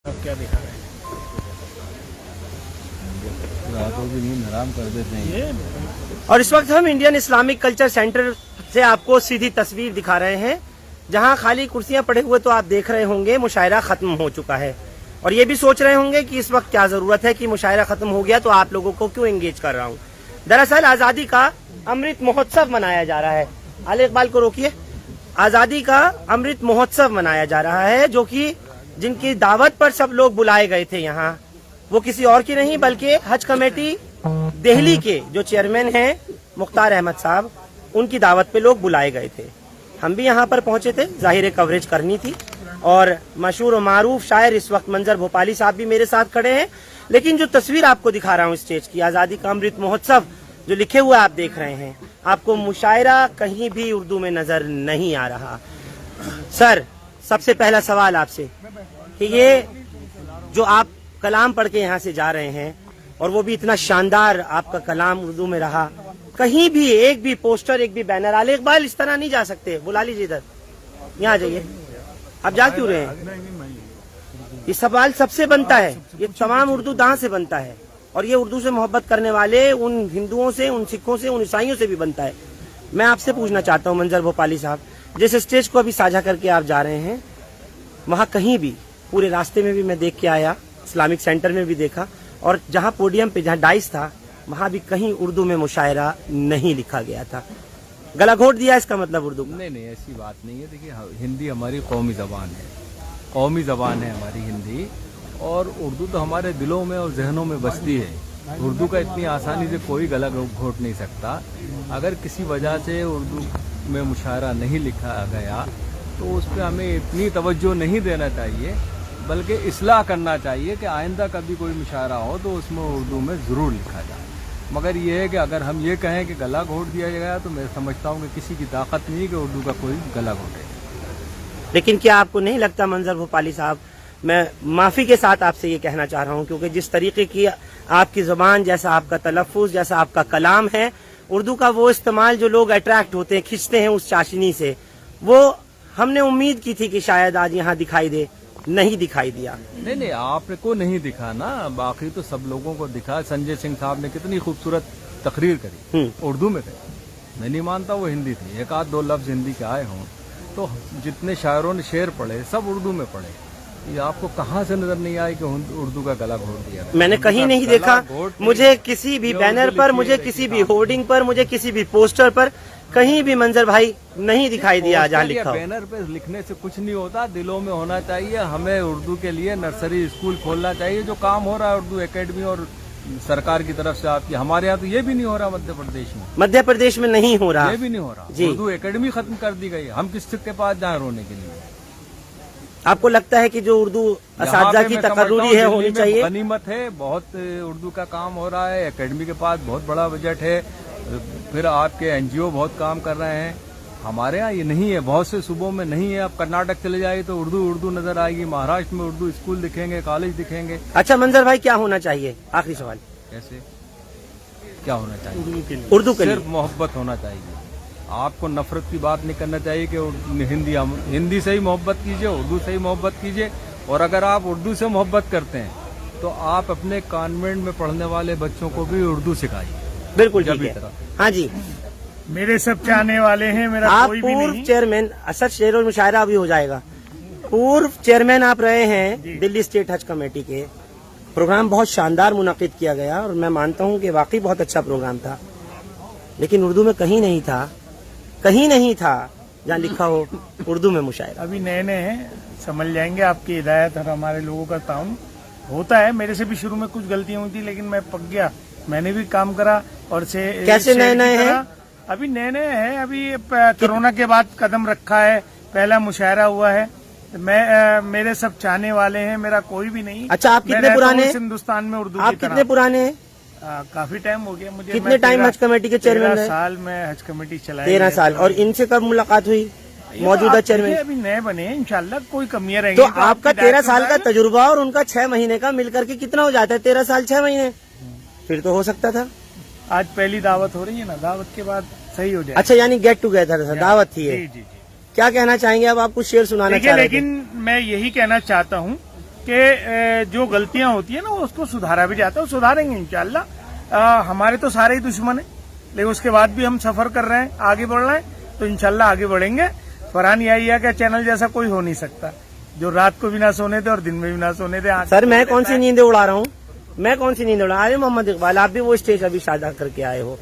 आप क्या दिखा रहे हैं? रातों की नींद हराम कर देते हैं ये और इस वक्त हम इंडियन इस्लामिक कल्चर सेंटर से आपको सीधी तस्वीर दिखा रहे हैं, जहां खाली कुर्सियां पड़े हुए तो आप देख रहे होंगे मुशायरा खत्म हो चुका है। और ये भी सोच रहे होंगे कि इस वक्त क्या जरूरत है कि मुशायरा खत्म हो गया तो आप लोगों को क्यों एंगेज कर रहा हूं। दरअसल आजादी का अमृत महोत्सव मनाया जा रहा है। आले इकबाल को रोकिए। आजादी का अमृत महोत्सव मनाया जा रहा है, जो कि जिनकी दावत पर सब लोग बुलाए गए थे यहाँ, वो किसी और की नहीं बल्कि हज कमेटी दिल्ली के जो चेयरमैन हैं मुख्तार अहमद साहब, उनकी दावत पे लोग बुलाए गए थे। हम भी यहाँ पर पहुंचे थे, जाहिर कवरेज करनी थी। और मशहूर और मारूफ शायर इस वक्त मंजर भोपाली साहब भी मेरे साथ खड़े हैं। लेकिन जो तस्वीर आपको दिखा रहा हूँ स्टेज की, आजादी का अमृत महोत्सव जो लिखे हुए आप देख रहे हैं, आपको मुशायरा कहीं भी उर्दू में नजर नहीं आ रहा। सर, सबसे पहला सवाल आपसे कि ये जो आप कलाम पढ़ के यहाँ से जा रहे हैं और वो भी इतना शानदार आपका कलाम उर्दू में रहा, कहीं भी एक भी पोस्टर, एक भी बैनर, आले इकबाल इस तरह नहीं जा सकते, बुला लीजिए इधर, यहाँ आ जाइए। आप जा क्यों रहे हैं? ये सवाल सबसे बनता है, ये तमाम उर्दू दां से बनता है और ये उर्दू से मोहब्बत करने वाले उन हिंदुओं से, उन सिखों से, उन ईसाइयों से भी बनता है। मैं आपसे पूछना चाहता हूँ मंजर भोपाली साहब, जिस स्टेज को अभी साझा करके आप जा रहे हैं, वहाँ कहीं भी पूरे रास्ते में भी मैं देख के आया, इस्लामिक सेंटर में भी देखा, और जहाँ पोडियम पे जहाँ डाइस था वहाँ भी कहीं उर्दू में मुशायरा नहीं लिखा गया था। गला घोट दिया इसका मतलब उर्दू का? नहीं, ऐसी बात नहीं है। देखिए, हिंदी हमारी कौमी ज़बान है, कौमी ज़बान है हमारी हिंदी, और उर्दू तो हमारे दिलों में और जहनों में बसती है। उर्दू का इतनी आसानी से कोई गला घोट नहीं सकता। अगर किसी वजह से उर्दू में मुशायरा नहीं लिखा गया तो उस पर हमें इतनी तवज्जो नहीं देना चाहिए, बल्कि इस्लाह करना चाहिए कि आइंदा कभी कोई मुशायरा हो तो उसमें उर्दू में ज़रूर लिखा जाए। मगर ये है कि अगर हम ये कहें कि गला घोट दिया गया तो मैं समझता हूँ कि किसी की ताकत नहीं कि उर्दू का कोई गला घोटे। लेकिन क्या आपको नहीं लगता मंजर भोपाली साहब, मैं माफी के साथ आपसे ये कहना चाह रहा हूँ, क्योंकि जिस तरीके की आपकी जुबान, जैसा आपका तलफ्फुज, जैसा आपका कलाम है, उर्दू का वो इस्तेमाल जो लोग अट्रैक्ट होते हैं, खिंचते हैं उस चाशनी से, वो हमने उम्मीद की थी कि शायद आज यहाँ दिखाई दे, नहीं दिखाई दिया। नहीं, आपको नहीं दिखा ना, बाकी तो सब लोगों को दिखा। संजय सिंह साहब ने कितनी खूबसूरत तकरीर करी, उर्दू में करी। मैं नहीं मानता वो हिंदी थी, एक आध दो लफ्ज हिंदी के आए हों, तो जितने शायरों ने शेर पढ़े सब उर्दू में पढ़े। ये आपको कहाँ से नजर नहीं आई कि उर्दू का गला घोट दिया? मैंने कहीं नहीं देखा। मुझे किसी भी बैनर पर, मुझे किसी भी होर्डिंग पर, मुझे किसी भी पोस्टर पर कहीं भी मंजर भाई नहीं दिखाई दिया जहाँ लिखा हो। बैनर पे लिखने से कुछ नहीं होता, दिलों में होना चाहिए। हमें उर्दू के लिए नर्सरी स्कूल खोलना चाहिए, जो काम हो रहा है उर्दू एकेडमी और सरकार की तरफ से आपकी। हमारे यहाँ तो ये भी नहीं हो रहा मध्य प्रदेश में। मध्य प्रदेश में नहीं हो रहा, ये भी नहीं हो रहा। उर्दू एकेडमी खत्म कर दी गई। हम किस के पास जाए रोने के लिए? आपको लगता है कि जो उर्दू असातिज़ा की तकर्रुरी है होनी चाहिए? गनीमत है, बहुत उर्दू का काम हो रहा है, एकेडमी के पास बहुत बड़ा बजट है, फिर आपके एनजीओ बहुत काम कर रहे हैं। हमारे यहाँ ये नहीं है, बहुत से सूबों में नहीं है। आप कर्नाटक चले जाइए तो उर्दू नजर आएगी, महाराष्ट्र में उर्दू स्कूल दिखेंगे, कॉलेज दिखेंगे। अच्छा मंजर भाई, क्या होना चाहिए? आखिरी सवाल, कैसे क्या होना चाहिए? उर्दू के लिए सिर्फ मोहब्बत होना चाहिए। आपको नफरत की बात नहीं करना चाहिए कि हिंदी से ही मोहब्बत कीजिए, उर्दू से ही मोहब्बत कीजिए। और अगर आप उर्दू से मोहब्बत करते हैं तो आप अपने कॉन्वेंट में पढ़ने वाले बच्चों को भी उर्दू सिखाइए। बिल्कुल ठीक है। हाँ जी, मेरे सब चाहने वाले हैं, मेरा आप कोई भी पूर्व नहीं। चेयरमैन, असद शेर और मुशायरा भी हो जाएगा, पूर्व चेयरमैन आप रहे हैं दिल्ली स्टेट हज कमेटी के। प्रोग्राम बहुत शानदार मुनाकिद किया गया और मैं मानता हूं कि वाकई बहुत अच्छा प्रोग्राम था, लेकिन उर्दू में कहीं नहीं था जहाँ लिखा हो उर्दू में मुशायरा। अभी नए हैं, समझ जाएंगे। आपकी हिदायत और हमारे लोगों का ताउन होता है। मेरे से भी शुरू में कुछ गलतियां हुई थी, लेकिन मैं पक गया, मैंने भी काम करा। और से कैसे नए हैं? अभी नए हैं, अभी कोरोना के बाद कदम रखा है, पहला मुशायरा हुआ है। मेरे सब चाहने वाले हैं, मेरा कोई भी नहीं। अच्छा, आप कितने पुराने हैं हिंदुस्तान में उर्दू? आप कितने पुराने हैं? काफी टाइम हो गया मुझे। कितने टाइम हज कमेटी के चेयरमैन रहे? 13 साल में हज कमेटी चलाई। 13 साल। और इनसे कब मुलाकात हुई मौजूदा चेयरमैन? अभी नए बने, इंशाल्लाह कोई कमियां रहेंगी। तो आपका 13 साल का तजुर्बा और उनका 6 महीने का मिलकर के कितना हो जाता है? 13 साल 6 महीने, फिर तो हो सकता था। आज पहली दावत हो रही है ना, दावत के बाद सही हो जाए। अच्छा, यानी गेट टुगेदर दावत थी ये। जी। क्या कहना चाहेंगे? अब आप कुछ शेर सुनाना चाह रहे थे। लेकिन मैं यही कहना चाहता हूँ कि जो गलतियां होती है ना वो उसको सुधारा भी जाता है, सुधारेंगे इंशाल्लाह। हमारे तो सारे ही दुश्मन है, लेकिन उसके बाद भी हम सफर कर रहे हैं, आगे बढ़ रहे हैं, तो इंशाल्लाह आगे बढ़ेंगे। फरहान याहिया का चैनल जैसा कोई हो नहीं सकता, जो रात को भी ना सोने थे और दिन में भी ना सोने थे। सर मैं कौन सी नींदें उड़ा रहा हूँ, मैं कौन सी नींद उड़ा? अरे मोहम्मद इकबाल, आप भी वो स्टेज अभी साझा करके आए हो,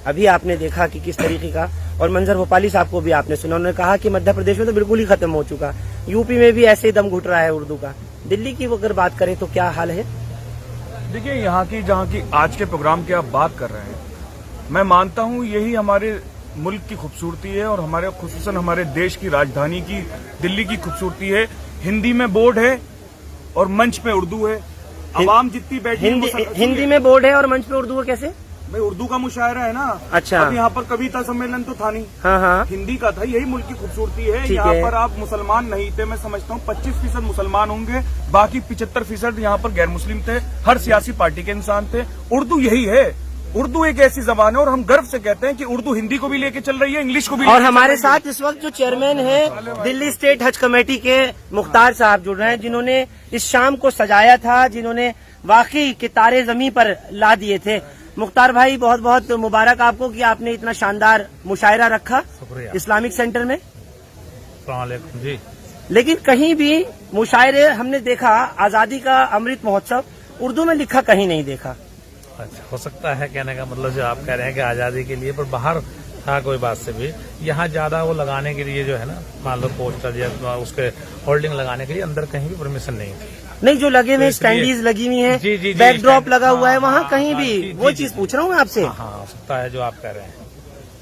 अभी आपने देखा कि किस तरीके का, और मंजर भोपाली साहब को भी आपने सुना, उन्होंने कहा कि मध्य प्रदेश में तो बिल्कुल ही खत्म हो चुका, यूपी में भी ऐसे ही दम घुट रहा है उर्दू का। दिल्ली की अगर बात करें तो क्या हाल है? देखिए, यहाँ की जहाँ की आज के प्रोग्राम की आप बात कर रहे हैं, मैं मानता हूँ यही हमारे मुल्क की खूबसूरती है और हमारे खुसूसन हमारे देश की राजधानी की दिल्ली की खूबसूरती है। हिंदी में बोर्ड है और मंच पे उर्दू है। अवाम जितनी बैठी है वो सब- हिंदी में बोर्ड है और मंच पे उर्दू है, कैसे? भाई उर्दू का मुशायरा है ना। अच्छा। अब यहाँ पर कविता सम्मेलन तो था नहीं, हाँ हाँ, हिंदी का था। यही मुल्क की खूबसूरती है। ठीक यहाँ है। पर आप मुसलमान नहीं थे, मैं समझता हूँ 25% मुसलमान होंगे, बाकी 75% यहाँ पर गैर मुस्लिम थे, हर सियासी पार्टी के इंसान थे। उर्दू यही है, उर्दू एक ऐसी जबान है और हम गर्व से कहते हैं कि उर्दू हिंदी को भी लेके चल रही है, इंग्लिश को भी। और हमारे साथ इस वक्त जो चेयरमैन है दिल्ली स्टेट हज कमेटी के मुख्तार साहब जुड़ रहे हैं, जिन्होंने इस शाम को सजाया था, जिन्होंने वाकई के तारे जमीन पर ला दिए थे। मुख्तार भाई, बहुत बहुत मुबारक आपको कि आपने इतना शानदार मुशायरा रखा इस्लामिक सेंटर में। जी, लेकिन कहीं भी मुशायरे हमने देखा, आजादी का अमृत महोत्सव उर्दू में लिखा कहीं नहीं देखा। अच्छा, हो सकता है कहने का मतलब जो आप कह रहे हैं कि आजादी के लिए, पर बाहर था कोई बात से भी, यहाँ ज्यादा वो लगाने के लिए जो है ना, मान लो पोस्टर या उसके होल्डिंग लगाने के लिए अंदर कहीं भी परमिशन नहीं थी। नहीं, जो लगे हुए तो इसलिए- स्टैंडीज लगी हुई है, जी, जी, जी, बैकड्रॉप स्टैंड- लगा हुआ है, हाँ, वहाँ हाँ, कहीं हाँ, भी जी, वो जी, चीज जी। पूछ रहा हूँ मैं आपसे। हाँ, हो सकता है जो आप कह रहे हैं,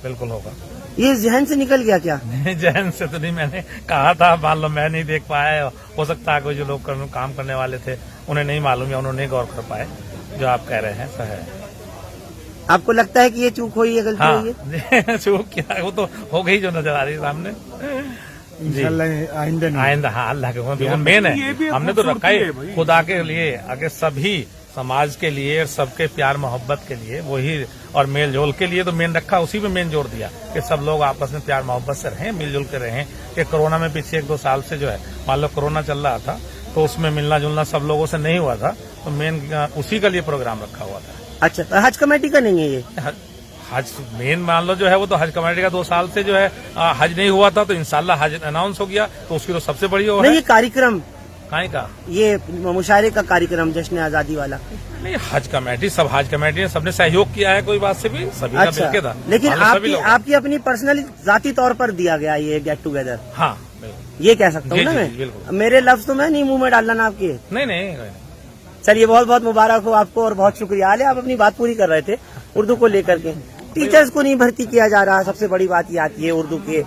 बिल्कुल होगा। ये जहन से निकल गया क्या? नहीं, जहन से तो नहीं, मैंने कहा था, मान लो मैं नहीं देख पाया, हो सकता है कोई जो लोग काम करने वाले थे उन्हें नहीं मालूम या उन्होंने नहीं गौर कर पाए। जो आप कह रहे हैं सही है। आपको लगता है कि ये चूक हुई है, गलती हुई है? हाँ, चूक क्या, वो तो हो गई जो नजर आ रही है सामने। इंशाल्लाह आइंदा नहीं। आइंदा, हाँ, अल्लाह के मेन ये है, भी एक हमने तो रखा खूबसूरती है है भाई। खुदा के लिए, अगर सभी समाज के लिए और सबके प्यार मोहब्बत के लिए वही, और मेल जोल के लिए तो मेन रखा, उसी पे मेन जोर दिया कि सब लोग आपस में प्यार मोहब्बत से रहें, मिलजुल के रहें। कि कोरोना में पीछे 1-2 साल से जो है, मान लो कोरोना चल रहा था तो उसमें मिलना जुलना सब लोगों से नहीं हुआ था, तो मेन उसी का लिए प्रोग्राम रखा हुआ था। अच्छा, तो हज कमेटी का नहीं है ये? हज मेन मान लो जो है वो तो हज कमेटी का 2 साल से जो है हज नहीं हुआ था, तो इंशाल्लाह हज अनाउंस हो गया, तो उसकी तो सबसे बड़ी वो नहीं, है। ये कार्यक्रम, काहे का? ये मुशायरे का कार्यक्रम जश्न आजादी वाला। नहीं, हज कमेटी, सब हज कमेटी ने सबने सहयोग किया है, कोई बात से भी सभी का अच्छा, मिलके था। लेकिन मान लो सभी आपकी लोग- आपकी अपनी पर्सनल जाती तौर पर दिया गया ये गेट टुगेदर, हाँ, बिल्कुल। ये कह सकता हूँ जी, ना जी, मैं? जी, बिल्कुल। मेरे लफ्ज तो मैं नहीं मुंह में डालना ना आपके। नहीं नहीं, कोई नहीं। चलिए, बहुत बहुत मुबारक हो आपको और बहुत शुक्रिया। हाल आप अपनी बात पूरी कर रहे थे उर्दू को लेकर के। टीचर्स को नहीं भर्ती किया जा रहा, सबसे बड़ी बात ये आती है। उर्दू के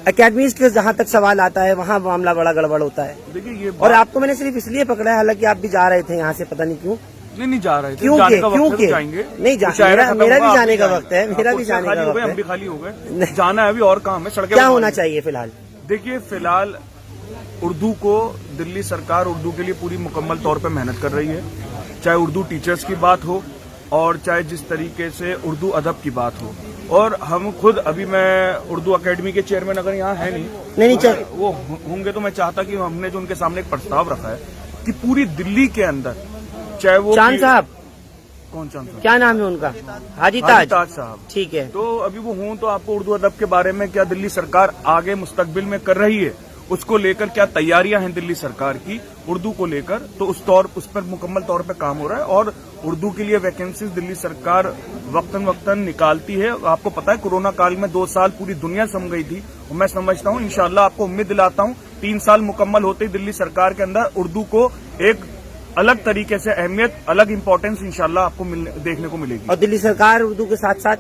अकेडमीज के जहाँ तक सवाल आता है वहाँ मामला बड़ा गड़बड़ होता है। देखिए, ये और आपको मैंने सिर्फ इसलिए पकड़ा है, हालांकि आप भी जा रहे थे यहाँ से, पता नहीं क्यों। नहीं जा रहे थे, क्यों जाने के? का वक्त क्यों है के? तो जाएंगे। नहीं, मुशायरा खत्म मेरा होगा, भी आप जाने का जाएंगे। वक्त है, मेरा आप भी उससे जाने खाली का हो गए, वक्त हम भी है। खाली हो गए, नहीं। जाना है, अभी और काम है, सड़कें क्या बनवानी होना है। चाहिए फिलहाल? देखिए, फिलहाल उर्दू को दिल्ली सरकार उर्दू के लिए पूरी मुकम्मल तौर पे मेहनत कर रही है, चाहे उर्दू टीचर्स की बात हो और चाहे जिस तरीके से उर्दू अदब की बात हो। और हम खुद, अभी मैं उर्दू अकेडमी के चेयरमैन अगर यहाँ है नहीं चाहिए, वो होंगे तो मैं चाहता कि हमने जो उनके सामने एक प्रस्ताव रखा है कि पूरी दिल्ली के अंदर, चाहे वो चांद साहब, कौन चांद साहब? क्या नाम है उनका? हाजी हाजी ताज ताज साहब। ठीक है। तो अभी वो हों तो आपको उर्दू अदब के बारे में क्या दिल्ली सरकार आगे मुस्तकबिल में कर रही है, उसको लेकर क्या तैयारियां हैं दिल्ली सरकार की उर्दू को लेकर, तो उस पर मुकम्मल तौर पे काम हो रहा है। और उर्दू के लिए वैकेंसीज दिल्ली सरकार वक्तन वक्तन निकालती है। आपको पता है, कोरोना काल में 2 साल पूरी दुनिया सम गई थी, और मैं समझता हूं, इंशाल्लाह आपको उम्मीद दिलाता हूं, 3 साल मुकम्मल होते ही दिल्ली सरकार के अंदर उर्दू को एक अलग तरीके से अहमियत, अलग इम्पोर्टेंस इंशाल्लाह आपको देखने को मिलेगी। और दिल्ली सरकार उर्दू के साथ साथ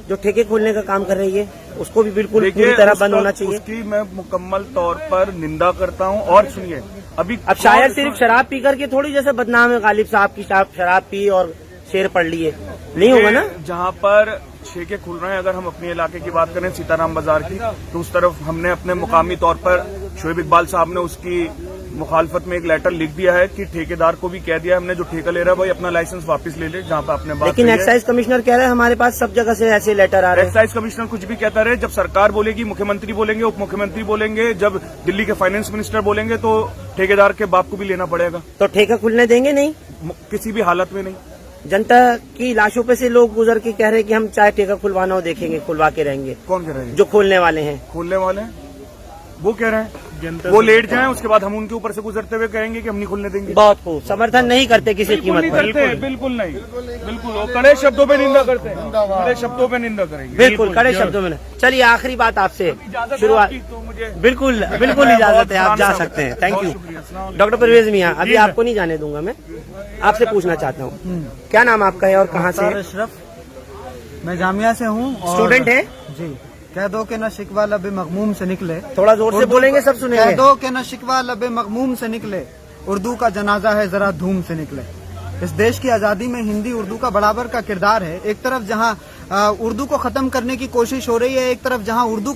जो ठेके खोलने का काम कर रही है, उसको भी बिल्कुल देखिए, पूरी तरह बंद होना चाहिए। उसकी मैं मुकम्मल तौर पर निंदा करता हूं। और सुनिए, अभी अब शायद सिर्फ शराब पी करके थोड़ी, जैसे बदनाम है गालिब साहब की शराब पी और शेर पढ़ लिए, नहीं होगा ना? जहां पर ठेके खुल रहे हैं, अगर हम अपने इलाके की बात करें, सीताराम बाजार की, तो उस तरफ हमने अपने मुकामी तौर पर शोएब इकबाल साहब ने उसकी मुखालफत में एक लेटर लिख दिया है कि ठेकेदार को भी कह दिया है हमने, जो ठेका ले रहा है भाई अपना लाइसेंस वापस ले ले, जहाँ पे आपने बात लेकिन कही है। एक्साइज कमिश्नर कह रहे हैं हमारे पास सब जगह से ऐसे लेटर आ रहे हैं। एक्साइज कमिश्नर कुछ भी कहता रहे, जब सरकार बोलेगी, मुख्यमंत्री बोलेंगे, उप मुख्यमंत्री बोलेंगे, जब दिल्ली के फाइनेंस मिनिस्टर बोलेंगे तो ठेकेदार के बाप को भी लेना पड़ेगा। तो ठेका खुलने देंगे नहीं? किसी भी हालत में नहीं। जनता की लाशों पे से लोग गुजर के कह रहे हैं कि हम चाहे ठेका खुलवाना हो देखेंगे, खुलवा के रहेंगे। कौन कह रहे हैं? जो खोलने वाले हैं। खोलने वाले हैं वो कह रहे हैं वो लेट जाएं, उसके बाद हम उनके ऊपर से गुजरते हुए कहेंगे कि हम नहीं खुलने देंगे। बहुत खूब, समर्थन नहीं करते किसी बिल्कुल कीमत नहीं पर। करते, बिल्कुल नहीं, बिल्कुल वो कड़े शब्दों पे निंदा करते हैं, कड़े शब्दों पे निंदा करेंगे। बिल्कुल कड़े शब्दों में। चलिए आखिरी बात आपसे शुरुआत। तो मुझे बिल्कुल बिल्कुल इजाजत है, आप जा सकते हैं। थैंक यू डॉक्टर परवेज मियाँ। अभी आपको नहीं जाने दूंगा, मैं आपसे पूछना चाहता हूँ क्या नाम आपका है और कहाँ से? अशरफ, मैं जामिया से हूँ। स्टूडेंट है जी। कह दो कि न शिकवा लबे मगमूम से निकले। थोड़ा जोर से बोलेंगे, सब कह सुनेंगे। दो कि न शिकवा लबे मगमूम से निकले, उर्दू का जनाजा है जरा धूम से निकले। इस देश की आजादी में हिंदी उर्दू का बराबर का किरदार है। एक तरफ जहाँ उर्दू को खत्म करने की कोशिश हो रही है, एक तरफ जहाँ उर्दू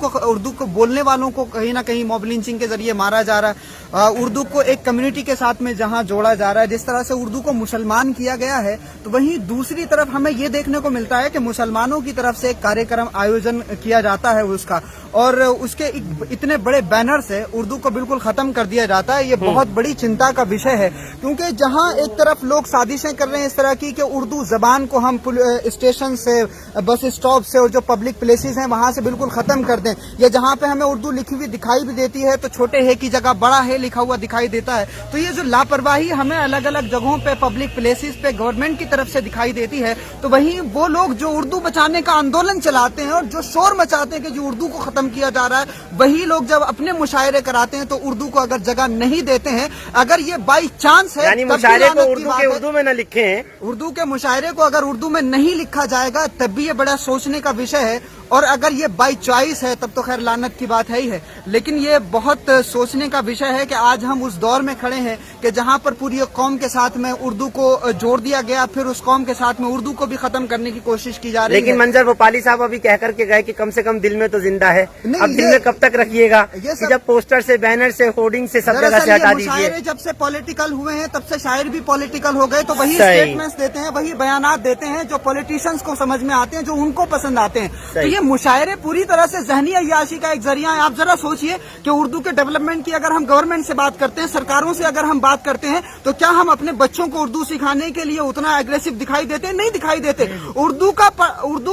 को बोलने वालों को कहीं ना कहीं मॉब लिंचिंग के जरिए मारा जा रहा है, उर्दू को एक कम्युनिटी के साथ में जहाँ जोड़ा जा रहा है, जिस तरह से उर्दू को मुसलमान किया गया है, तो वहीं दूसरी तरफ हमें ये देखने को मिलता है कि मुसलमानों की तरफ से एक कार्यक्रम आयोजन किया जाता है उसका, और उसके इतने बड़े बैनर से उर्दू को बिल्कुल खत्म कर दिया जाता है। ये बहुत बड़ी चिंता का विषय है, क्योंकि जहाँ एक तरफ लोग साजिशें कर रहे हैं इस तरह की कि उर्दू जबान को हम स्टेशन से, बस स्टॉप से और जो पब्लिक प्लेसेस हैं वहां से बिल्कुल खत्म कर दें, या जहां पे हमें उर्दू लिखी हुई दिखाई भी देती है तो छोटे है की जगह बड़ा है लिखा हुआ दिखाई देता है। तो ये जो लापरवाही हमें अलग अलग जगहों पे पब्लिक प्लेसेस पे गवर्नमेंट की तरफ से दिखाई देती है, तो वहीं वो लोग जो उर्दू बचाने का आंदोलन चलाते हैं और जो शोर मचाते हैं कि जो उर्दू को खत्म किया जा रहा है, वही लोग जब अपने मुशायरे कराते हैं तो उर्दू को अगर जगह नहीं देते हैं, अगर ये बाई चांस है, यानी तब भी मुशायरे को लानत की उर्दू बात के है। उर्दू में न लिखे हैं। उर्दू के मुशायरे को अगर उर्दू में नहीं लिखा जाएगा तब भी ये बड़ा सोचने का विषय है, और अगर ये बाई चॉइस है तब तो खैर लानत की बात है ही है। लेकिन ये बहुत सोचने का विषय है कि आज हम उस दौर में खड़े हैं कि जहां पर पूरी कौम के साथ में उर्दू को जोड़ दिया गया, फिर उस कौम के साथ में उर्दू को भी खत्म करने की कोशिश की जा रही है। लेकिन मंजर भोपाली साहब अभी कह करके गए कि कम से कम दिल में तो जिंदा है। नहीं, अब दिल में कब तक रखिएगा ये कि जब पोस्टर से, बैनर से, होर्डिंग से सब जगह दरअसल से हटा ये दीजिए। मुशायरे जब से पॉलिटिकल हुए हैं तब से शायर भी पॉलिटिकल हो गए, तो वही सही। स्टेटमेंट्स देते हैं, वही बयानात देते हैं जो पॉलिटिशियंस को समझ में आते हैं, जो उनको पसंद आते हैं। तो सही। ये मुशायरे पूरी तरह से जहनी अय्याशी का एक जरिया है। आप जरा सोचिए कि उर्दू के डेवलपमेंट की अगर हम गवर्नमेंट से बात करते हैं, सरकारों से अगर हम बात करते हैं, तो क्या हम अपने बच्चों को उर्दू सिखाने के लिए उतना एग्रेसिव दिखाई देते हैं? नहीं दिखाई देते। उर्दू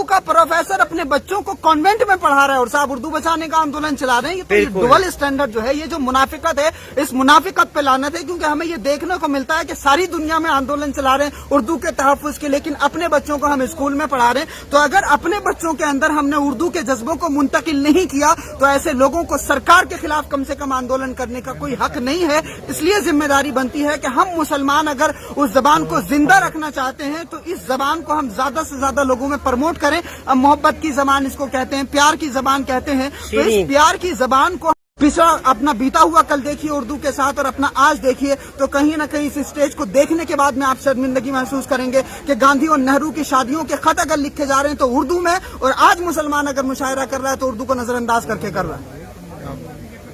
का प्रोफेसर अपने बच्चों को कॉन्वेंट में पढ़ा रहा है और साहब उर्दू बचाने का आंदोलन चला रहे हैं। ये तो डुअल स्टैंडर्ड जो है, ये जो मुनाफिकत है, इस मुनाफिकत पे लानत है, क्योंकि हमें ये देखने को मिलता है कि सारी दुनिया में आंदोलन चला रहे हैं उर्दू के तहफ्फुज के, लेकिन अपने बच्चों को हम स्कूल में पढ़ा रहे हैं। तो अगर अपने बच्चों के अंदर हमने उर्दू के जज्बों को मुंतकिल नहीं किया तो ऐसे लोगों को सरकार के खिलाफ कम से कम आंदोलन करने का कोई हक नहीं है। इसलिए जिम्मेदारी बनती है कि हम मुसलमान अगर उस जबान को जिंदा रखना चाहते हैं तो इस जबान को हम ज्यादा से ज्यादा लोगों में प्रमोट करें। अब मोहब्बत की जबान इसको कहते हैं, प्यार की जबान कहते हैं, तो इस प्यार की जबान को पिछड़ा अपना बीता हुआ कल देखिए उर्दू के साथ और अपना आज देखिए, तो कहीं ना कहीं इस स्टेज को देखने के बाद में आप शर्मिंदगी महसूस करेंगे कि गांधी और नेहरू की शादियों के खत अगर लिखे जा रहे हैं तो उर्दू में, और आज मुसलमान अगर मुशायरा कर रहा है तो उर्दू को नजरअंदाज करके कर रहा है।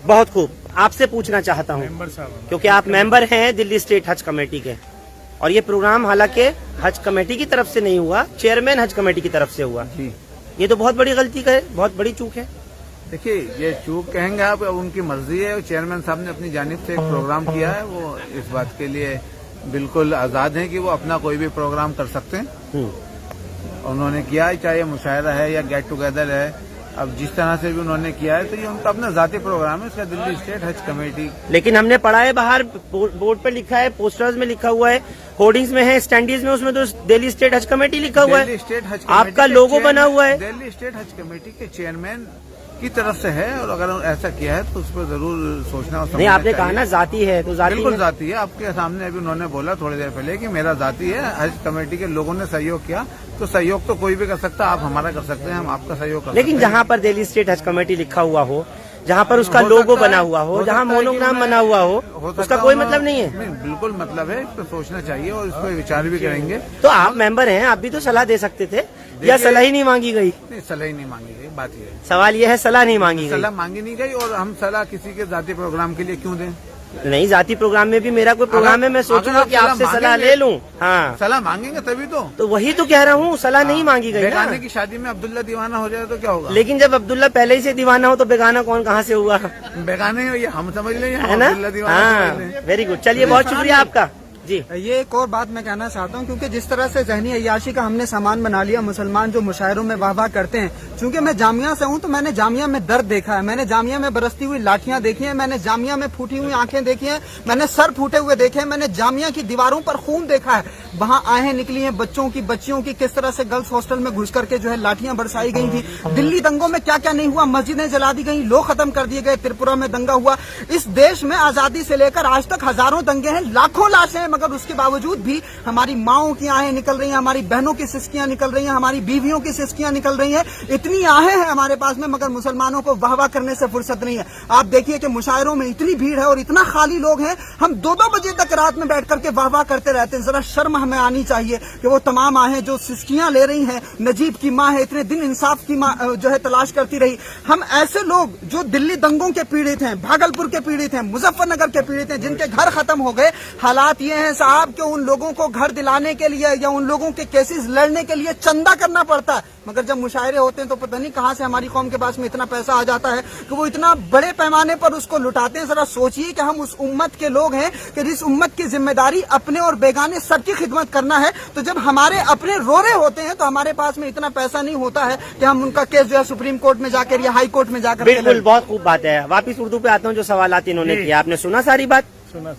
बहुत खूब। आपसे पूछना चाहता हूँ, क्योंकि आप मेंबर हैं दिल्ली स्टेट हज कमेटी के, और ये प्रोग्राम हालांकि हज कमेटी की तरफ से नहीं हुआ, चेयरमैन हज कमेटी की तरफ से हुआ। ये तो बहुत बड़ी गलती है, बहुत बड़ी चूक है। देखिए, ये चूक कहेंगे आप, अब उनकी मर्जी है। चेयरमैन साहब ने अपनी जानिब से एक प्रोग्राम किया है, वो इस बात के लिए बिल्कुल आजाद हैं कि वो अपना कोई भी प्रोग्राम कर सकते हैं। उन्होंने किया है, चाहे मुशायरा है या गेट टुगेदर है, अब जिस तरह से भी उन्होंने किया है तो ये उनका अपना जाती प्रोग्राम है, इसका दिल्ली स्टेट हज कमेटी। लेकिन हमने पढ़ा है बाहर बोर्ड पे लिखा है, पोस्टर्स में लिखा हुआ है, होर्डिंग्स में है, स्टैंडीज में, उसमें तो दिल्ली स्टेट हज कमेटी लिखा हुआ है, दिल्ली स्टेट हज कमेटी आपका के लोगो बना हुआ है। दिल्ली स्टेट हज कमेटी के चेयरमैन की तरफ से है, और अगर ऐसा किया है तो उस पर जरूर सोचना और नहीं, समझना आपने कहा चाहिए। ना जाती है, तो जाती बिल्कुल है। जाती है। आपके सामने अभी उन्होंने बोला थोड़ी देर पहले कि मेरा जाती है। हज कमेटी के लोगों ने सहयोग किया, तो सहयोग तो कोई भी कर सकता है। आप हमारा कर सकते हैं, हम आपका सहयोग कर लेकिन सकते हैं। जहाँ पर दिल्ली स्टेट हज कमेटी लिखा हुआ हो, जहाँ पर उसका हो लोगो सकता बना है, हुआ हो, हो जहाँ सकता है कि मोनोग्राम उन्हें- बना हुआ हो, सकता उसका है कोई उन्हें- मतलब नहीं है। नहीं, बिल्कुल मतलब है, इस पर सोचना चाहिए और इस पर विचार भी करेंगे। तो आप मेंबर हैं, आप भी तो सलाह दे सकते थे, या सलाह ही नहीं मांगी गई? नहीं, सलाह ही नहीं मांगी गई, बात ये है। सवाल यह है, सलाह नहीं मांगी गई। सलाह मांगी नहीं गई, और हम सलाह किसी के जाती प्रोग्राम के लिए क्यों दें? नहीं, जाति प्रोग्राम में भी मेरा कोई प्रोग्राम है, मैं सोचूंगा अगर कि आप आपसे सलाह सलाह मांगेंगे- ले लूं। हाँ, सलाह मांगेंगे तभी तो वही तो कह रहा हूँ, सलाह नहीं मांगी गई ना। बेगाने की शादी में अब्दुल्ला दीवाना हो जाए तो क्या होगा? लेकिन जब अब्दुल्ला पहले ही से दीवाना हो तो बेगाना कौन कहाँ से हुआ, बेगाने ये हम समझ लें, है ना? अब्दुल्ला दीवाना समझ हाँ, लें। Very good. चलिए, बहुत शुक्रिया आपका जी। ये एक और बात मैं कहना चाहता हूँ, क्योंकि जिस तरह से ज़हनी अय्याशी का हमने सामान बना लिया मुसलमान जो मुशायरों में वाह वाह करते हैं, चूंकि मैं जामिया से हूँ तो मैंने जामिया में दर्द देखा है, मैंने जामिया में बरसती हुई लाठियां देखी हैं, मैंने जामिया में फूटी हुई आंखें देखी हैं, मैंने सर फूटे हुए देखे हैं, मैंने जामिया की दीवारों पर खून देखा है, वहाँ आहें निकली हैं बच्चों की, बच्चियों की, किस तरह से गर्ल्स हॉस्टल में घुस करके जो है लाठियां बरसाई गई थी। दिल्ली दंगों में क्या क्या नहीं हुआ, मस्जिदें जला दी गई, लोग खत्म कर दिए गए, त्रिपुरा में दंगा हुआ। इस देश में आजादी से लेकर आज तक हजारों दंगे हैं, लाखों लाशें हैं, मगर उसके बावजूद भी हमारी माओं की आहें निकल रही हैं, हमारी बहनों की सिसकियां निकल रही हैं, हमारी बीवियों की सिसकियां निकल रही हैं। इतनी आहें हैं हमारे पास में, मगर मुसलमानों को वाह वाह करने से फुर्सत नहीं है। आप देखिए कि मुशायरों में इतनी भीड़ है और इतना खाली लोग हैं, हम 2-2 बजे तक रात में बैठ करके वाह वाह करते रहते हैं। जरा शर्म हमें आनी चाहिए कि वो तमाम आहें जो सिसकियां ले रही हैं, नजीब की माँ है, इतने दिन इंसाफ की माँ जो है तलाश करती रही। हम ऐसे लोग जो दिल्ली दंगों के पीड़ित हैं, भागलपुर के पीड़ित हैं, मुजफ्फरनगर के पीड़ित हैं, जिनके घर खत्म हो गए, हालात ये हैं साहब कि उन लोगों को घर दिलाने के लिए या उन लोगों के केसेस लड़ने के लिए चंदा करना पड़ता है। मगर जब मुशायरे होते हैं तो पता नहीं कहां से हमारी कौम के पास में इतना पैसा आ जाता है कि वो इतना बड़े पैमाने पर उसको लुटाते हैं। जरा सोचिए कि हम उस उम्मत के लोग हैं कि जिस उम्मत की जिम्मेदारी अपने और बेगाने सबकी खिदमत करना है, तो जब हमारे अपने रो रहे होते हैं तो हमारे पास में इतना पैसा नहीं होता है कि हम उनका केस जो है सुप्रीम कोर्ट में जाकर या हाई कोर्ट में जाकर। बिल्कुल, बहुत खूब बात है। वापिस उर्दू पे आता हूँ, जो सवालात इन्होंने जी। किया, आपने सुना सारी बात, सुना।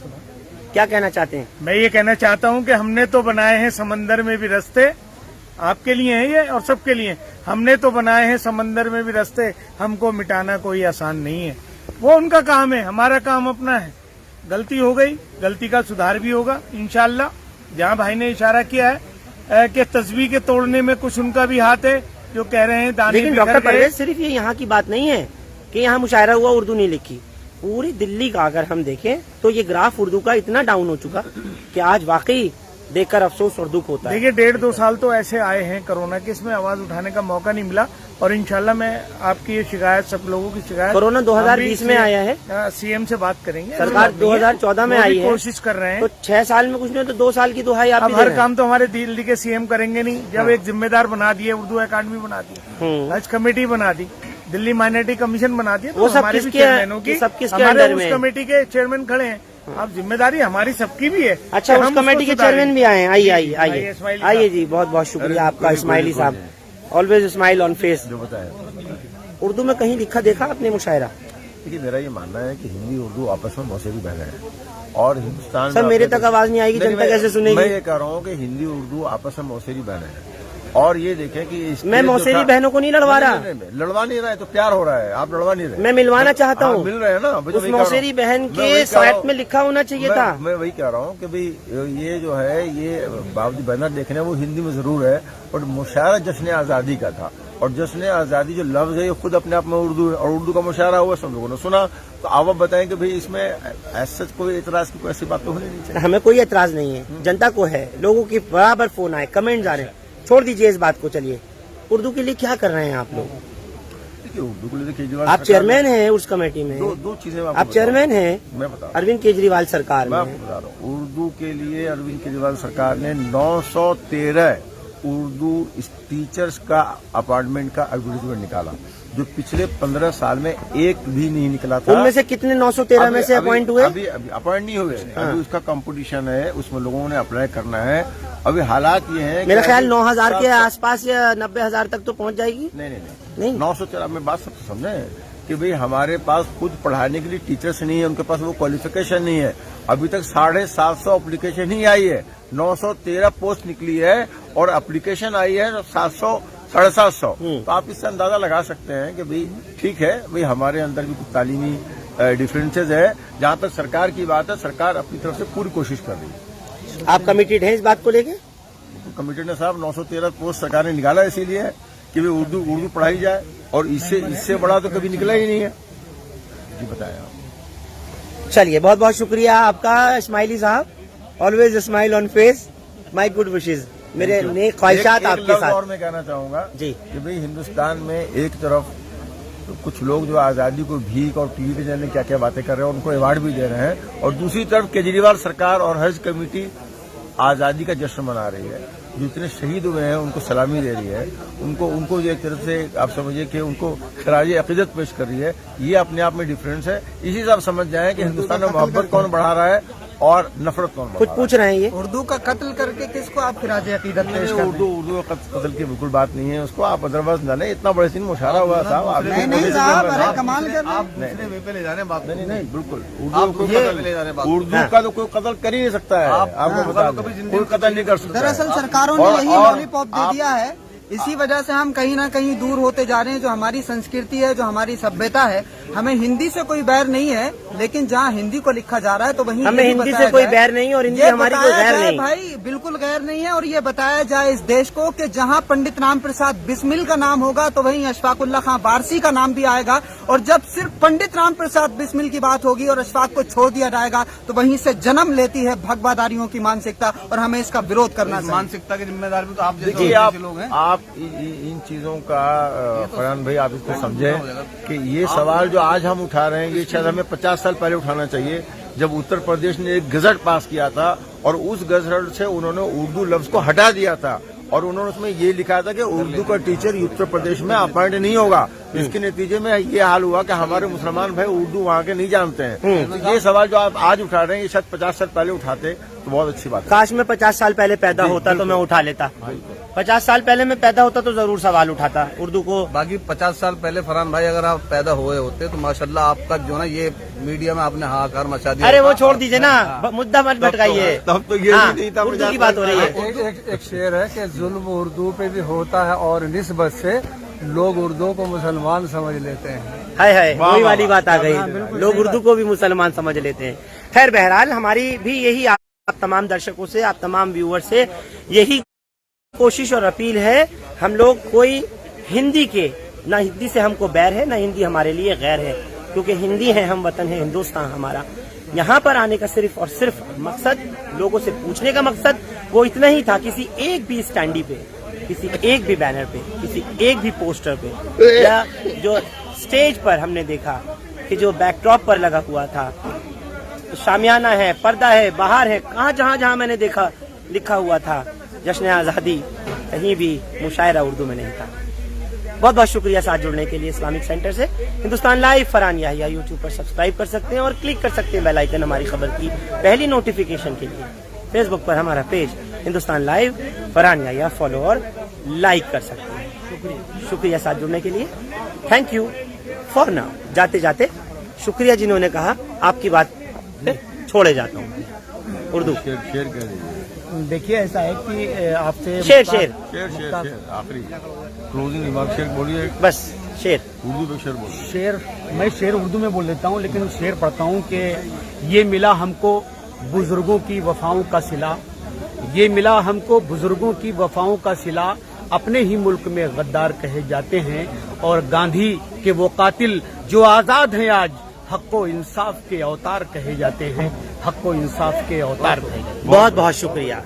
क्या कहना चाहते हैं? मैं ये कहना चाहता हूँ कि हमने तो बनाए हैं समंदर में भी रास्ते, आपके लिए हैं ये और सबके लिए। हमने तो बनाए हैं समंदर में भी रास्ते, हमको मिटाना कोई आसान नहीं है। वो उनका काम है, हमारा काम अपना है। गलती हो गई, गलती का सुधार भी होगा इंशाल्लाह। जहाँ भाई ने इशारा किया है कि तस्वीर के तोड़ने में कुछ उनका भी हाथ है, जो कह रहे हैं दाने लेकिन बिखर डॉक्टर गए। परवेज, सिर्फ ये यहाँ की बात नहीं है कि यहाँ मुशायरा हुआ उर्दू नहीं लिखी। पूरी दिल्ली का अगर हम देखें तो ये ग्राफ उर्दू का इतना डाउन हो चुका कि आज वाकई देखकर अफसोस और दुख होता है। देखिए 1.5-2 साल तो ऐसे आए हैं कोरोना के, इसमें आवाज उठाने का मौका नहीं मिला। और इंशाल्लाह मैं आपकी ये शिकायत, सब लोगों की शिकायत, कोरोना 2020 में आया है, सीएम से बात करेंगे। सरकार 2014 में वो भी आई है, कोशिश कर रहे हैं। तो 6 साल में कुछ नहीं तो 2 साल की दुहाई आप अब भी हर दे रहे हैं। काम तो हमारे दिल्ली के सीएम करेंगे नहीं। जब एक जिम्मेदार बना दिए, उर्दू अकादमी बना दी, हज कमेटी बना दी, दिल्ली माइनॉरिटी कमिशन बना दिया, तो वो सब हमारे भी किसके- चेयरमैनों की, सब किसके हमारे अंडर उस में है? कमेटी के चेयरमैन खड़े हैं। अब जिम्मेदारी हमारी सबकी भी है। अच्छा, कि उस हम कमेटी उसको के चेयरमैन भी आए हैं। आइए आइए आइए, आइए इस्माइली आइए साहब। जी, बहुत बहुत शुक्रिया आपका इस्माइली साहब। Always smile on face. जो बताया, उर्दू में कहीं लिखा देखा आपने मुशायरा? देखिए मेरा ये मानना है कि हिंदी उर्दू आपस में मौसेरी बहने हैं और हिंदुस्तान सर, में मेरे अपने- तक आवाज नहीं आएगी, नहीं, जनता मैं- कैसे सुनेगी? मैं ये कह रहा हूँ कि हिंदी उर्दू आपस में मौसेरी बहने हैं। और ये देखें कि मैं मौसेरी बहनों को नहीं लड़वा रहा, लड़वा नहीं रहा है, तो प्यार हो रहा है, आप लड़वा नहीं रहे। मैं मिलवाना चाहता हाँ, हूँ। मिल रहे हैं ना। मैं तो उस वही कह रहा हूँ। मौसेरी बहन मैं के वही कह रहा साइट हूँ। में लिखा होना चाहिए था। मैं वही कह रहा हूँ कि भाई ये जो है, ये बाबूजी बैनर देखने वो हिंदी में जरूर है, और मुशायरा जश्न आजादी का था। और जश्न आजादी जो लफ्ज है ये खुद अपने आप में उर्दू है, और उर्दू का मुशायरा हुआ, सब लोगों ने सुना। तो आप बताएं कि भाई इसमें ऐसा कोई एतराज की कोई ऐसी बात तो होनी नहीं चाहिए। हमें कोई एतराज नहीं है, जनता को है, लोगों की बराबर फोन आए, कमेंट आ रहे हैं। छोड़ दीजिए इस बात को, चलिए उर्दू के लिए क्या कर रहे हैं आप लोग? देखिए उर्दू को लेकर केजरीवाल आप सरकार चेयरमैन हैं उस कमेटी में, दो चीजें मैं आपको आप चेयरमैन हैं मैं बता अरविंद केजरीवाल सरकार मैं में। आपको बता रहा हूँ, उर्दू के लिए अरविंद केजरीवाल सरकार ने 913 उर्दू टीचर्स का अपार्टमेंट का एडवर्टीजमेंट निकाला, जो पिछले 15 साल में एक भी नहीं निकला था। उनमें से कितने 913 में से अपॉइंट हुए? अभी अपॉइंट नहीं हुए। अभी उसका कंपटीशन है, उसमें लोगों ने अप्लाई करना है। अभी हालात ये हैं, मेरा ख्याल 9,000 के आसपास या 90,000 तक तो पहुंच जाएगी। नहीं 913 में बात सब समझे कि भाई हमारे पास खुद पढ़ाने के लिए टीचर्स नहीं है, उनके पास वो क्वालिफिकेशन नहीं है। अभी तक 750 एप्लीकेशन ही आई है, 913 पोस्ट निकली है और एप्लीकेशन आई है 700 750। तो आप इससे अंदाजा लगा सकते हैं कि भाई ठीक है, भाई हमारे अंदर भी कुछ तालीमी डिफरेंसेस है। जहां तक सरकार की बात है, सरकार अपनी तरफ से पूरी कोशिश कर रही है। आप कमिटेड हैं इस बात को लेके? कमिटेड ने साहब 913 पोस्ट सरकार ने निकाला इसीलिए कि भाई उर्दू पढ़ाई जाए, और इससे बड़ा तो कभी निकला ही नहीं है। जी बताया। चलिए, बहुत बहुत शुक्रिया आपका इस्माइली साहब। Always smile on face, my good wishes. मेरे नेक ख्वाहिशात एक आपके लफ्ज़ साथ। और मैं कहना चाहूंगा जी कि भाई हिंदुस्तान में एक तरफ कुछ लोग जो आजादी को भीख और टीवी पे जाने क्या क्या बातें कर रहे हैं, उनको अवार्ड भी दे रहे हैं। और दूसरी तरफ केजरीवाल सरकार और हज कमेटी आजादी का जश्न मना रही है। जो इतने शहीद हुए हैं उनको सलामी दे रही है, उनको जो एक तरफ से आप समझिए कि उनको खराज अकीदत पेश कर रही है। ये अपने आप में डिफरेंस है। इसी से आप समझ जाएं कि हिंदुस्तान में मोहब्बत कौन बढ़ा रहा है और नफरत कौन बढ़ा कुछ रहा है। पूछ रहे हैं ये उर्दू का कत्ल करके किसको आप खिराज अकीदत पेश कर रहे हैं? उर्दू कत्ल की बिल्कुल बात नहीं है। उसको आप अदरवाइज जाने, इतना बड़े दिन मुशायरा हुआ साहब। आप नहीं साहब, अरे कमाल कर रहे हैं। दूसरे वे पे ले जा रहे हैं बात। नहीं बिल्कुल उर्दू का तो कोई कत्ल कर ही नहीं सकता है। आपको बता दें, कोई कत्ल नहीं कर सकता। दरअसल सरकारों ने यही लॉलीपॉप दे दिया है। इसी वजह से हम कहीं ना कहीं दूर होते जा रहे हैं। जो हमारी संस्कृति है, जो हमारी सभ्यता है, हमें हिंदी से कोई बैर नहीं है, लेकिन जहाँ हिंदी को लिखा जा रहा है तो वहीं हमें हिंदी से कोई बैर नहीं और हिंदी हमारी कोई गैर नहीं। भाई बिल्कुल गैर नहीं है। और ये बताया जाए इस देश को कि जहाँ पंडित राम प्रसाद बिस्मिल का नाम होगा तो वहीं अशफाकुल्ला खां बारसी का नाम भी आएगा। और जब सिर्फ पंडित राम प्रसाद बिस्मिल की बात होगी और अशफाक को छोड़ दिया जाएगा तो वहीं से जन्म लेती है भगवादारियों की मानसिकता, और हमें इसका विरोध करना चाहिए। मानसिकता की जिम्मेदारी में तो आप देखिए, आप इन चीजों का फरहान भाई आप इसको समझे कि ये सवाल जो आज हम उठा रहे हैं ये शायद हमें 50 साल पहले उठाना चाहिए, जब उत्तर प्रदेश ने एक गजट पास किया था और उस गजट से उन्होंने उर्दू लफ्ज को हटा दिया था और उन्होंने उसमें ये लिखा था कि उर्दू का टीचर उत्तर प्रदेश में अपॉइंट नहीं होगा। इसके नतीजे में ये हाल हुआ कि हमारे मुसलमान भाई उर्दू वहाँ के नहीं जानते हैं। तो ये सवाल जो आप आज उठा रहे हैं ये शायद 50 साल पहले उठाते तो बहुत अच्छी बात है। काश में 50 साल पहले पैदा होता तो मैं उठा लेता। 50 साल पहले मैं पैदा होता तो जरूर सवाल उठाता उर्दू को। बाकी 50 साल पहले फरहान भाई अगर आप पैदा हुए होते तो माशाल्लाह आपका जो ना ये मीडिया में आपने हाहाकार मचा दिया। अरे वो छोड़ दीजिए ना, मुद्दा मत भटकाइए। तब तो ये हाँ, भी नहीं था। उर्दू की बात हो रही है। एक शेर है कि जुल्म उर्दू पे भी होता है और निस्बत से लोग उर्दू को मुसलमान समझ लेते हैं। हाय हाय, वही वाली बात आ गई, लोग उर्दू को भी मुसलमान समझ लेते हैं। खैर बहरहाल हमारी भी यही आप तमाम दर्शकों से, आप तमाम व्यूअर से यही कोशिश और अपील है। हम लोग कोई हिंदी के, ना हिंदी से हमको बैर है, ना हिंदी हमारे लिए गैर है, क्योंकि हिंदी है, हम वतन है हिंदुस्तान हमारा। यहाँ पर आने का सिर्फ और सिर्फ मकसद, लोगों से पूछने का मकसद वो इतना ही था, किसी एक भी स्टैंडी पे, किसी एक भी बैनर पे, किसी एक भी पोस्टर पे, या जो स्टेज पर हमने देखा कि जो बैकड्रॉप पर लगा हुआ था, शामियाना है, पर्दा है, बाहर है, कहाँ जहाँ मैंने देखा लिखा हुआ था जश्न आज़ादी, कहीं भी मुशायरा उर्दू में नहीं था। बहुत बहुत शुक्रिया साथ जुड़ने के लिए इस्लामिक सेंटर से। हिंदुस्तान लाइव फरहान याहिया यूट्यूब पर सब्सक्राइब कर सकते हैं और क्लिक कर सकते हैं बेल आइकन हमारी खबर की पहली नोटिफिकेशन के लिए। फेसबुक पर हमारा page Hindustan live Farhan Yahiya follow और लाइक कर सकते हैं। शुक्रिया साथ जुड़ने के लिए। Thank you for now. जाते जाते शुक्रिया जिन्होंने कहा, आपकी बात छोड़े जाता हूँ। उर्दू शेर कह दीजिए। देखिए ऐसा है कि आपसे शेर आखिरी क्लोजिंग रिमार्क शेर बोलिए, बस शेर उर्दू में शेर बोलिए। शेर, मैं शेर उर्दू में बोल देता हूँ, लेकिन शेर पढ़ता हूँ कि ये मिला हमको बुजुर्गों की वफाओं का सिला, ये मिला हमको बुजुर्गों की वफाओं का सिला, अपने ही मुल्क में गद्दार कहे जाते हैं और गांधी के वो कातिल जो आजाद हैं आज हक़ इंसाफ के अवतार कहे जाते हैं, हक़ इंसाफ के अवतार कहे जाते हैं। बहुत बहुत शुक्रिया।